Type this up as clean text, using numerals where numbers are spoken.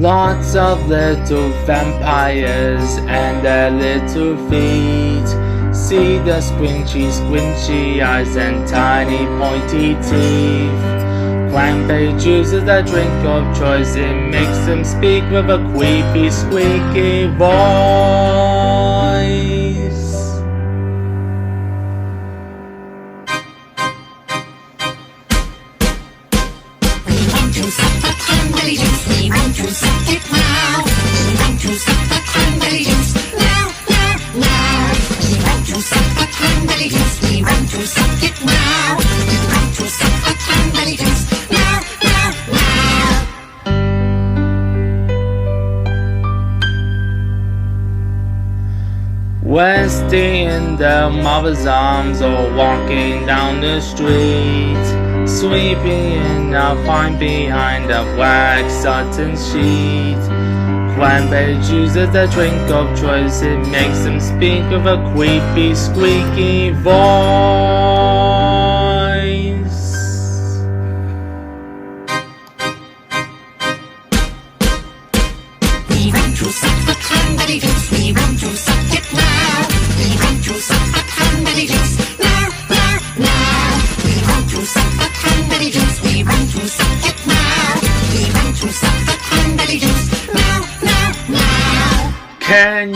Lots of little vampires and their little feet. See the squinchy eyes and tiny pointy teeth. Cranberry juice is their drink of choice. It makes them speak with a creepy, squeaky voice. We want to suck the cranberry juice. We want to suck it now. We want to suck the cranberry juice now. We want to suck the cranberry juice. We want to suck it now. We want to suck the cranberry juice now. Resting in their mother's arms or walking down the street. Sweeping in a fine behind a black satin sheet. Cranberry juice is their drink of choice. It makes them speak with a creepy, squeaky voice. We want to suck the cranberry juice. We want to suck it now. We want to suck the cranberry juice now. We want to suck the cranberry juice. We want to suck it now. We want to suck the cranberry juice now. Can